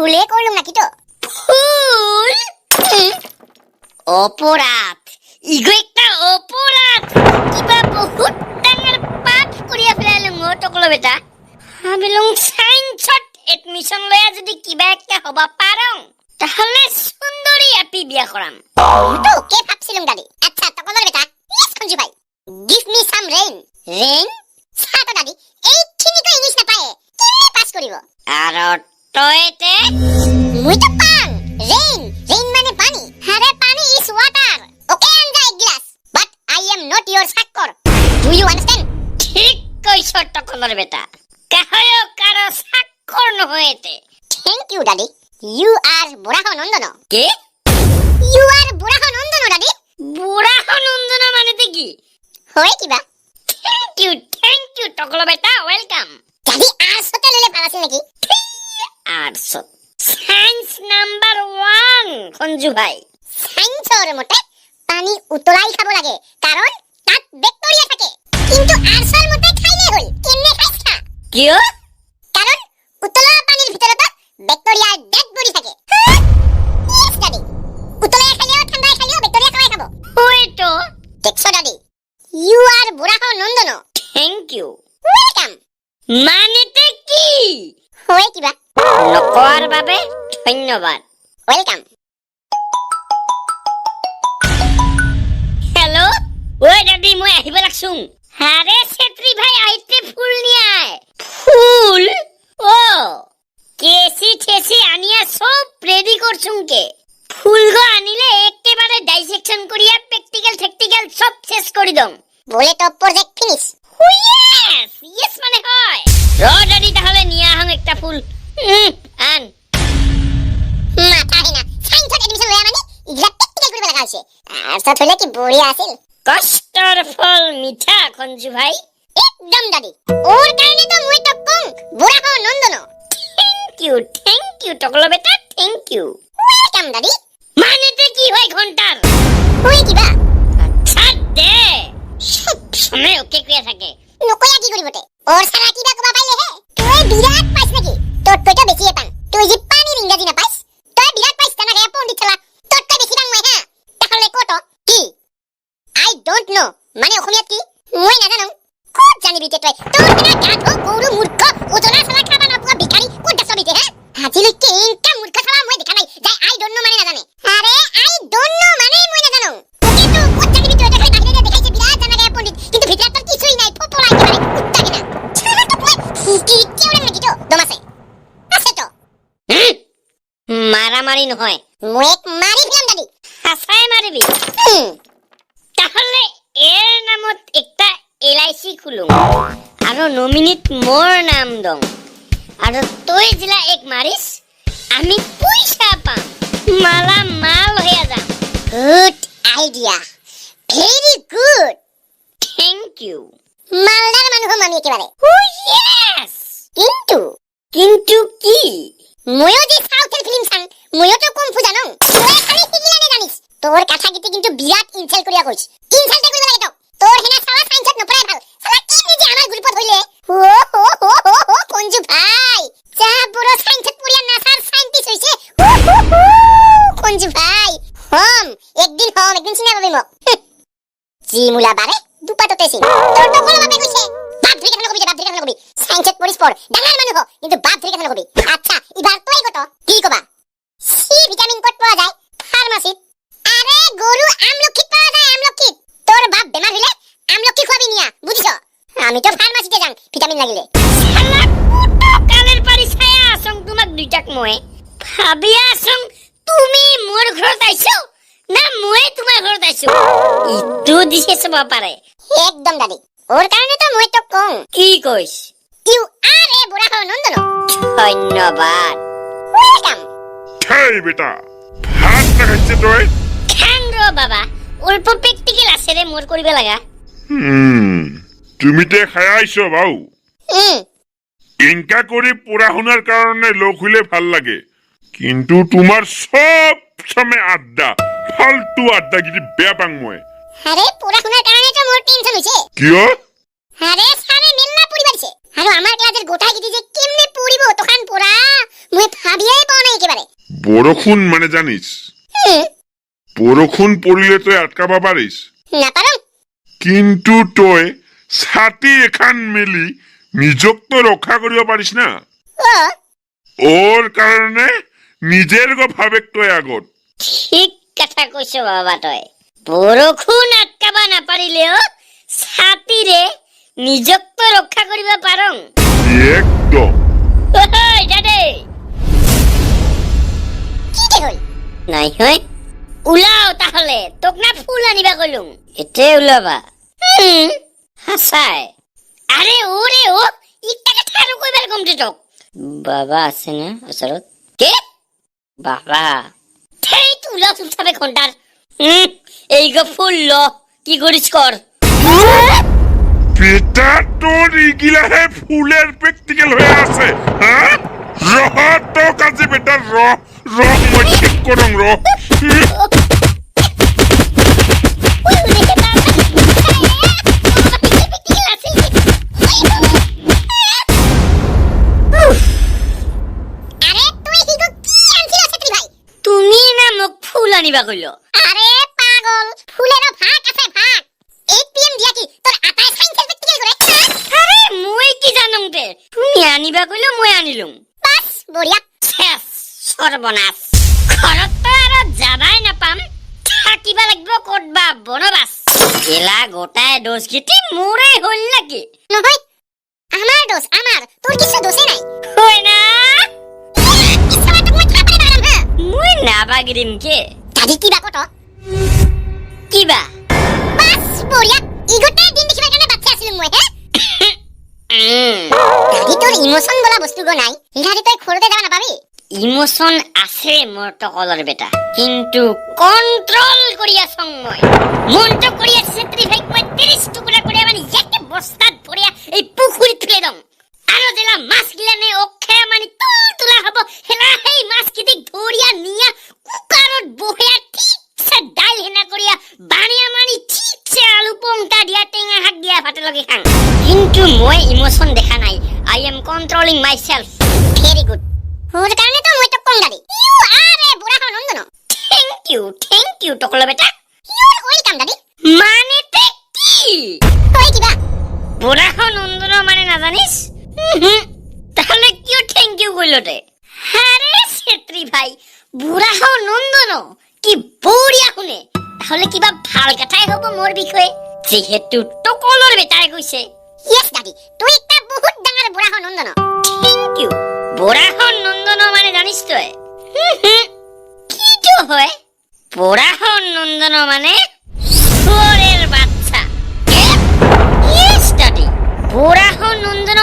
ফুলে করলুম নাকি তো ফুল অপরাধ ইগো একটা অপরাধ কিবা বহুত ডাঙৰ পাপ কৰিয়া ফেলাইলুং টকলো বেটা ভাবিলুং সায়েন্সত এডমিশন লয়া যদি কিবা একটা হবা পারং তাহলে সুন্দরী আপি বিয়া কৰাম তো কে ভাবছিলুম দাদি আচ্ছা টকলো বেটা প্লিজ সঞ্জু ভাই গিভ মি সাম রেইন সাতো দাদি এইখিনি তো ইংলিশ না পায় কেমনে পাস করিব আৰু তইতে মুই তো পাং রেইন মানে পানি আরে পানি ইজ ওয়াটার ওকে আনজা এক glass but I am not your সাক্কর ডু ইউ আন্ডারস্ট্যান্ড ঠিক কৈছ টকলৰ বেটা কাহয় কাৰো সাক্ষৰ নহয়তে থ্যাংক ইউ দাদি ইউ আর বুড়াহ নন্দন কে ইউ আর বুড়াহ নন্দন দাদি বুঢ়া নন্দন মানেতে কি হয় কিবা থ্যাংক ইউ টকলো বেটা ওয়েলকাম দাদি আর্টসতে লইলে ভাল আছিল নেকি আর্টস সায়েন্স নাম্বার 1 সঞ্জু ভাই সায়েন্সৰ মতে পানী উতলাই খাব লাগে কাৰণ তাত ব্যাকটেৰিয়া থাকে কিন্তু আৰ্টছৰ মতে খাইলে হল কেনে খাইছা কিয় কাৰণ উতলা পানীৰ ভিতৰত ব্যাকটেৰিয়াৰ ডেড বডি থাকে ইয়েস দাদি উতলাই খাইলেও ঠাণ্ডাই খাইলেও ব্যাকটেৰিয়া খাই খাব হয়তো দেখছো দাদি ইউ আর বুড়াহ নন্দন থ্যাংক ইউ ওয়েলকাম মানেতে কি হয় কিবা নকোৱাৰ বাবে ধন্যবাদ ওয়েলকাম হেল্ল' ওই দাদি মই আহিব লাগছোং আরে ছেত্ৰী ভাই আইতে ফুল নিয়ায় ফুল ও কেসি ঠেসি আনিয়া সব রেডি করছুং কে ফুলগো আনিলে একেবারে ডাইসেকশন করিয়া প্র্যাকটিক্যাল সব শেষ করি দম বলে তো প্রজেক্ট ফিনিশ ইয়েস মানে হয় র দাদি তাহলে নিয়া আহং একটা ফুল আন মাথা হেনা সায়েন্সত এডমিশন লয়া মানে ইগলা প্র্যাকটিক্যাল কৰিব লাগা হৈছে আৰ্টছত হলে কি বঢ়িয়া আছিল কষ্টৰ ফল মিঠা সঞ্জু ভাই একদম দাদি ওর কারণে তো মুই তো কং বুড়াহ নন্দন থ্যাংক ইউ টকলো বেটা থ্যাংক ইউ ওয়েলকাম দাদি মানেতে কি হয় ঘন্টার হয় কিবা আচ্ছা দে সব সময় ওকে ক্রিয়া থাকে নকয়া কি কৰিবতে ওর সারা কিবা কবা পাইলে হে তুই বিরাট পাইছ নাকি তোর কইটা বেশি পান তুই যে পানির ইংরেজি না পাইছ তুই বিরাট পাইছ না গায়া পণ্ডিত চলা তোর তো বেশি পাং মই হ্যাঁ তাহলে কত কি আই ডোন্ট নো মানে অসমীয়াত কি মই নাজানো কত জানিবি তে তুই তোর কেনা গাধ গরু মূর্খ ওজনা সালা খাবা না পুয়া ভিখারি কোন দেশ বিতে হ্যাঁ আজিলৈকে ইনকা মূর্খ সালা মই দেখা নাই যাই আই ডোন্ট নো মানে নাজানে আরে আই ডোন্ট নো মানে মই নাজানো ওকে তো কত জানিবি তুই দেখাই বাহিরে দেখাইছে বিরাট জানা গায়া পণ্ডিত কিন্তু ভিতরে তোর কিছুই নাই ফপলা একেবারে কুত্তা কেনা ছাড়া তো তুই কি কেউরে নাকি তো দম আছে তো মারামারি নহয় মই এক মারি ফেলাম দাদি হাসাই মারিবি তাহলে এর নামত একটা এলআইসি খুলুম আৰু নমিনিত মোর নাম দং আৰু তুই জিলা এক মারিস আমি পয়সা পাম মালা মাল হয়ে যাম good idea very good thank you মালদার মানুহ মামি একেবারে ও ইয়েস কিন্তু কিন্তু কি ময়ো যে সাউথের ফিল্ম চাং ময়ো তো কম ফুজানো তুই খালি শিকিলানে জানিস তোর কথা গিতে কিন্তু বিরাট ইনসাল করিয়া কইছ ইনসালটা কইব লাগে তো তোর হেনা সালা সায়েন্সত নপড়াই ভাল সালা কি নিজে আমার গ্রুপত হইলে ও কঞ্জু ভাই যা বড় সায়েন্সত পড়িয়া নাসার সায়েন্টিস্ট হইছে কঞ্জু ভাই একদিন চিনা পাবি মোক জি মুলা বারে দুপাততে সিং তোর তো কোন বাপে কইছে বাপ ধরে কেন কবি সায়েন্সত পড়িস পড় ডাঙার মানুহ কিন্তু বাপ ধরে কেন কবি আচ্ছা এবার তুই কত কি কবা সি ভিটামিন কত পাওয়া যায় ফার্মাসিত আরে গরু আমলক্ষিত পাওয়া যায় আমলক্ষিত তোর বাপ বেমার হইলে আমলক্ষি খাবি নিয়া বুঝিছ আমি তো ফার্মাসিতে যাং ভিটামিন লাগিলে শালা কালের পারি ছায়া আসং তোমাক দুইটাক মই ভাবিয়া আসং তুমি মোর ঘৰত আইছো না মই তোমাৰ ঘৰত আইছো ইটো দিছে সব পারে একদম দাদি ওর কারণে তো মই তো কং কি কইস ইউ আর এ বুড়া নন্দন ধন্যবাদ ওয়েলকাম খাই বেটা ভাত না খাইছে তই খাং র বাবা অল্প প্র্যাকটিক্যাল আছে রে মোর করিবে লাগা তুমি তে খাই আইছো বাউ হুম ইনকা করে পড়াশোনার কারণে লোক হইলে ভাল লাগে কিন্তু তোমার সব সময় আড্ডা ফালতু আড্ডাগিরি বেয়া পাং মই আরে পড়াশোনার কারণে তো মোর টেনশন হইছে কিয় আরে সারে মেলনা পড়ি পারছে আর আমার ক্লাসের গোটাই গিটি যে কেমনে পড়িব তখন পড়া মই ভাবিয়াই পাও নাই বৰষুণ মানে জানিস বৰষুণ পৰিলে তই আটকাবা পাৰিস নাপাৰো কিন্তু তই ছাতি এখন মেলি নিজক তো ৰক্ষা কৰিব পাৰিস না অ ওর কারণে নিজের গো ভাবেক তই আগত ঠিক কথা কৈছ বাবা তই বৰষুণ আটকাবা নাপাৰিলেও ছাতিৰে নিজকতো ৰক্ষা কৰিব পাৰং একদম দাদে কি কে হল নাই হয় ওলাও তাহলে তোক না ফুল আনিবা কলুং এতে ওলাবা হাসাই আরে ওরে ও ইটা কথা আৰু কইবাৰ কমতে তোক বাবা আছে না ওচৰত কে বাবা থেই তুলা তুলছাবে ঘন্টাৰ এই গো ফুল ল কি করিস কর বেটা তোর ইগিলাহে ফুলের প্র্যাকটিক্যাল হয়ে আছে হ্যাঁ রহ তো কাজে বেটা রহ মই ঠিক করং রহ আরে তুই হিগো কি আনছিল ছাত্রী ভাই তুমি না মোক ফুল আনিবা কইল আরে পাগল ফুলেরও ভাগ আছে ভাগ 8 PM দিয়া কি তোর আটাই সাইন্সের প্র্যাকটিক্যাল করে আরে মই কি জানং তে তুমি আনিবা কইল মই আনিলুম বাস বড়িয়া শেষ সর্বনাশ ঘৰত তো আৰু যাবাই নাপাম থাকিবা লাগিব ক'তবা বনবাস এলা গোটাই দোষ গিটি মোৰে হল নাকি নহয় আমার দোষ আমার তোর কিছু দোষে নাই হয় না ইচ্ছা তো মই থাপড়ে মারাম হ্যাঁ মই নাবাগিৰিম কে দাদি কিবা কত কিবা বাস বড়িয়া ইগোটে দিন দেখিবার কাৰণে বাচ্চা আছিলুম মই হ্যাঁ দাদি তোর ইমোশন বলা বস্তু গো নাই দাদি তই খৰতে যাবা নাপাবি ইমোশন আছে মোৰ টকলৰ বেটা কিন্তু কন্ট্রোল কৰি আছং মই মনটো কৰি আছে ছাত্ৰী ভাইক মই 30 টুকুৰা কৰি মানে একে বস্তাত ভৰিয়া এই পুখুৰীত ফেলে দম আৰু যেলা মাছ গিলানে অক্ষে মানে তুলা হ'ব হেলা সেই মাছ কিটিক ধৰিয়া নিয়া কুকাৰত বহিয়া ঠিকছে ডাইল হেনা কৰিয়া বানিয়া মানি ঠিকছে আলু পংটা দিয়া টেঙা শাক দিয়া ভাতে লগে খাং কিন্তু মই ইমোশন দেখা নাই I am controlling myself very good ওর কারণে তো মই তো কম দাদি ইউ আরে বুড়া হন নন্দন থ্যাংক ইউ টকল বেটা ইউর ওয়েলকাম দাদি মানে তে কি তুই কিবা বুঢ়া নন্দন মানে নাজানিস তাহলে কিয় থ্যাংক ইউ কইলতে আরে ছেত্রী ভাই বুঢ়া নন্দন কি বঢ়িয়া শুনে তাহলে কিবা ভাল কথাই হ'ব মোৰ বিষয়ে যেহেতু টকলৰ বেটাই কৈছে ইয়েস দাদি তুই একটা বহুত ডাঙর বুড়া হন নন্দন থ্যাংক ইউ বুঢ়া নন্দন মানে জানিস তই কিটো হয় বুঢ়া নন্দন মানে চোরের বাচ্চা ইয়েস দাদি বুঢ়া নন্দন